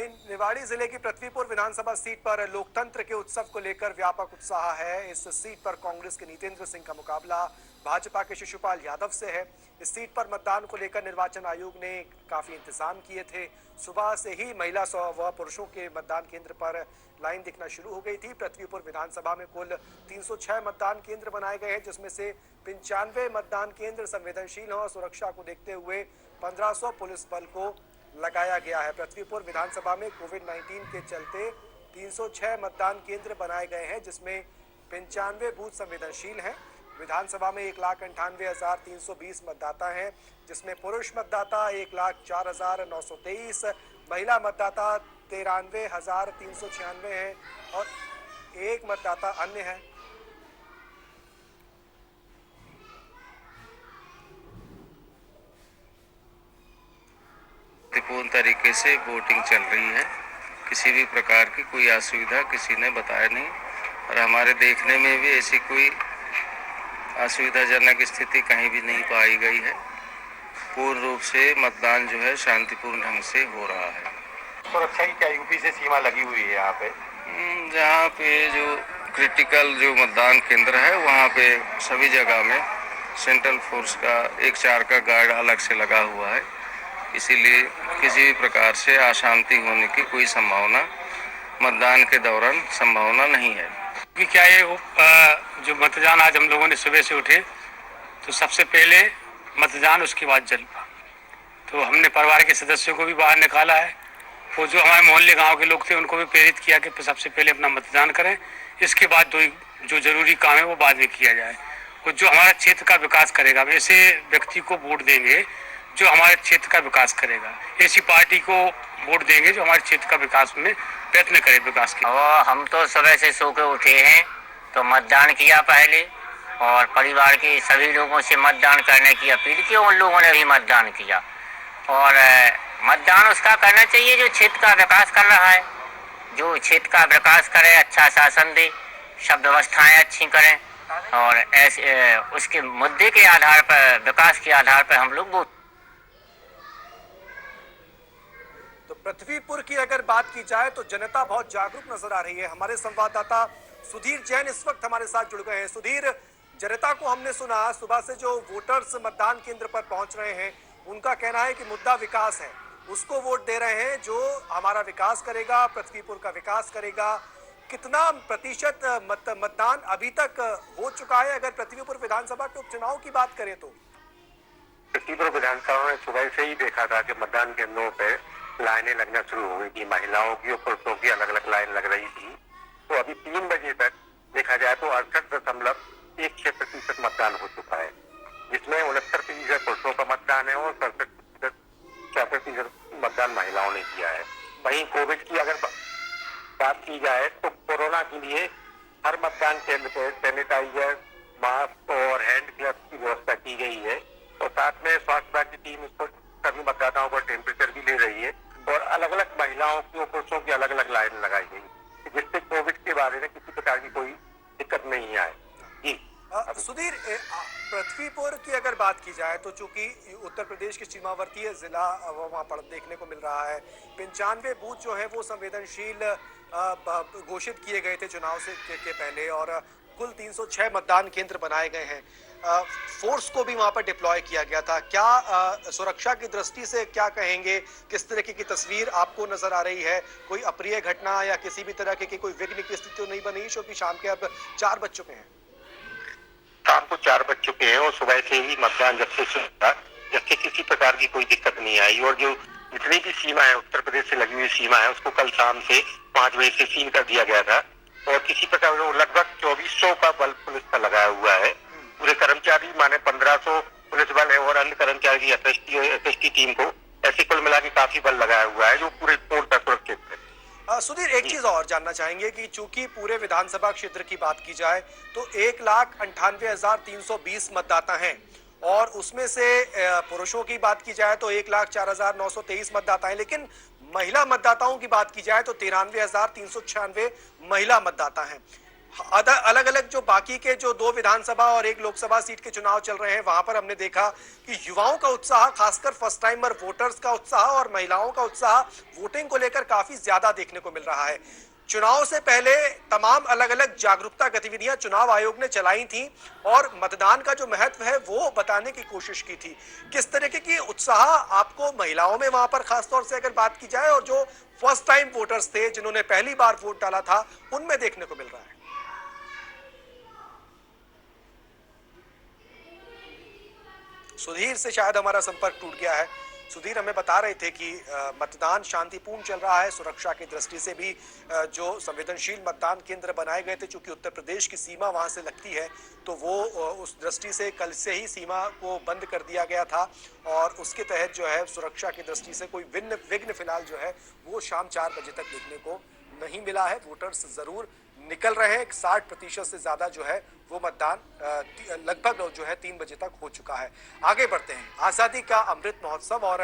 वहीं निवाड़ी जिले की पृथ्वीपुर विधानसभा सीट पर लोकतंत्र के उत्सव को लेकर व्यापक उत्साह है। इस सीट पर कांग्रेस के नीतेंद्र सिंह का मुकाबला भाजपा के शिशुपाल यादव से है। इस सीट पर मतदान को लेकर निर्वाचन आयोग ने काफी इंतजाम किए थे। सुबह से ही महिला व पुरुषों के मतदान केंद्र पर लाइन दिखना शुरू हो गई थी। पृथ्वीपुर विधानसभा में कुल 306 मतदान केंद्र बनाए गए हैं, जिसमें से 95 मतदान केंद्र संवेदनशील हैं और सुरक्षा को देखते हुए 1500 पुलिस बल को लगाया गया है। पृथ्वीपुर विधानसभा में कोविड-19 के चलते 306 मतदान केंद्र बनाए गए हैं, जिसमें 95 बूथ संवेदनशील हैं। विधानसभा में 1,98,320 मतदाता हैं, जिसमें पुरुष मतदाता 1,04,923, महिला मतदाता 93,396 हैं और एक मतदाता अन्य है। पूर्ण तरीके से वोटिंग चल रही है। किसी भी प्रकार की कोई असुविधा किसी ने बताया नहीं और हमारे देखने में भी ऐसी कोई असुविधाजनक स्थिति कहीं भी नहीं पाई गई है। पूर्ण रूप से मतदान जो है शांतिपूर्ण ढंग से हो रहा है। सुरक्षा की क्या यूपी से सीमा लगी हुई है यहाँ पे? जहाँ पे जो क्रिटिकल जो मतदान केंद्र है वहाँ पे सभी जगह में सेंट्रल फोर्स का 1-4 का गार्ड अलग से लगा हुआ है, इसीलिए किसी भी प्रकार से अशांति होने की कोई संभावना मतदान के दौरान संभावना नहीं है। कि क्या ये जो मतदान आज हम लोगों ने सुबह से उठे तो सबसे पहले मतदान, उसके बाद जलवा। तो हमने परिवार के सदस्यों को भी बाहर निकाला है, वो जो हमारे मोहल्ले गांव के लोग थे उनको भी प्रेरित किया कि सबसे पहले अपना मतदान करें, इसके बाद जो जरूरी काम है वो बाद में किया जाए। और जो हमारे क्षेत्र का विकास करेगा, ऐसे व्यक्ति को वोट देंगे जो हमारे क्षेत्र का विकास करेगा, ऐसी पार्टी को वोट देंगे जो हमारे क्षेत्र का विकास में प्रयत्न करे, विकास की। और हम तो सुबह से सो के उठे हैं तो मतदान किया पहले, और परिवार के सभी लोगों से मतदान करने की अपील की। उन लोगों ने भी मतदान किया और मतदान उसका करना चाहिए जो क्षेत्र का विकास कर रहा है, जो क्षेत्र का विकास करे, अच्छा शासन दे, सब व्यवस्थाएं अच्छी करें और ऐसे उसके मुद्दे के आधार पर, विकास के आधार पर हम लोग वोट। तो पृथ्वीपुर की अगर बात की जाए तो जनता बहुत जागरूक नजर आ रही है। हमारे संवाददाता सुधीर जैन इस वक्त हमारे साथ जुड़ गए हैं। सुधीर, जनता को हमने सुना सुबह से जो वोटर्स मतदान केंद्र पर पहुंच रहे हैं, उनका कहना है कि मुद्दा विकास है, उसको वोट दे रहे हैं जो हमारा विकास करेगा, पृथ्वीपुर का विकास करेगा। कितना प्रतिशत मतदान अभी तक हो चुका है अगर पृथ्वीपुर विधानसभा के उपचुनाव की बात करें तो? पृथ्वीपुर विधानसभा में सुबह से ही देखा था कि मतदान केंद्रों पे लाइनें लगना शुरू हो गई थी। महिलाओं की और पुरुषों की अलग अलग लाइन लग रही थी। तो अभी 3 बजे तक देखा जाए तो 68.16% मतदान हो चुका है, जिसमें 69% पुरुषों का मतदान है और 64% मतदान महिलाओं ने किया है। वहीं कोविड की अगर बात की जाए तो कोरोना के लिए हर मतदान केंद्र पे सैनिटाइजर, मास्क और हैंड ग्लव्स की व्यवस्था की गई है और साथ में स्वास्थ्य विभाग की टीम इस पर सभी मतदाताओं का टेम्परेचर भी ले रही है और अलग अलग महिलाओं की और पुरुषों की अलग अलग लाइन लगाई गई, जिससे कोविड के बारे में किसी प्रकार की कोई दिक्कत नहीं आए। जी सुधीर, पृथ्वीपुर की अगर बात की जाए तो चूंकि उत्तर प्रदेश के सीमावर्ती जिला वहाँ पर देखने को मिल रहा है, 95 बूथ जो है वो संवेदनशील घोषित किए गए थे चुनाव से के पहले और कुल 306 मतदान केंद्र बनाए गए हैं। फोर्स को भी वहां पर डिप्लॉय किया गया था। क्या सुरक्षा की दृष्टि से क्या कहेंगे, किस तरीके की तस्वीर आपको नजर आ रही है? कोई अप्रिय घटना या किसी भी तरह की कोई विघ्न की स्थिति तो नहीं बनी, क्योंकि शाम के अब 4 बज चुके हैं? शाम को 4 बज चुके हैं और सुबह से ही मतदान जब से शुरू हुआ, जब से किसी प्रकार की कोई दिक्कत नहीं आई और जो जितनी भी सीमा है, उत्तर प्रदेश से लगी हुई सीमा है, उसको कल शाम से 5 बजे से सील कर दिया गया था और किसी प्रकार लगभग 2400 का बल पुलिस का लगाया हुआ है। पूरे कर्मचारी माने 1500 पुलिस बल है और अन्य कर्मचारी एसएसटी टीम को ऐसे कुल मिला के काफी बल लगाया हुआ है जो पूरे पूर्णतः सुरक्षित है। सुधीर, एक चीज और जानना चाहेंगे कि चूंकि पूरे विधानसभा क्षेत्र की बात की जाए तो 1,98,320 मतदाता हैं और उसमें से पुरुषों की बात की जाए तो 1,04,923 मतदाता हैं, लेकिन महिला मतदाताओं की बात की जाए तो 93,396 महिला मतदाता हैं। अलग अलग जो बाकी के जो 2 विधानसभा और 1 लोकसभा सीट के चुनाव चल रहे हैं, वहां पर हमने देखा कि युवाओं का उत्साह, खासकर फर्स्ट टाइमर वोटर्स का उत्साह और महिलाओं का उत्साह वोटिंग को लेकर काफी ज्यादा देखने को मिल रहा है। चुनाव से पहले तमाम अलग अलग जागरूकता गतिविधियां चुनाव आयोग ने चलाई थी और मतदान का जो महत्व है वो बताने की कोशिश की थी। किस तरीके की उत्साह आपको महिलाओं में वहां पर खासतौर से अगर बात की जाए और जो फर्स्ट टाइम वोटर्स थे, जिन्होंने पहली बार वोट डाला था, उनमें देखने को मिल रहा है? सुधीर से शायद हमारा संपर्क टूट गया है। सुधीर हमें बता रहे थे कि मतदान शांतिपूर्ण चल रहा है। सुरक्षा की दृष्टि से भी जो संवेदनशील मतदान केंद्र बनाए गए थे, चूंकि उत्तर प्रदेश की सीमा वहां से लगती है, तो वो उस दृष्टि से कल से ही सीमा को बंद कर दिया गया था और उसके तहत जो है सुरक्षा की दृष्टि से कोई विघ्न फिलहाल जो है वो शाम 4 बजे तक देखने को नहीं मिला है। वोटर्स जरूर निकल रहे हैं। 60% से ज्यादा जो है वो मतदान लगभग जो है 3 बजे तक हो चुका है। आगे बढ़ते हैं। आजादी का अमृत महोत्सव और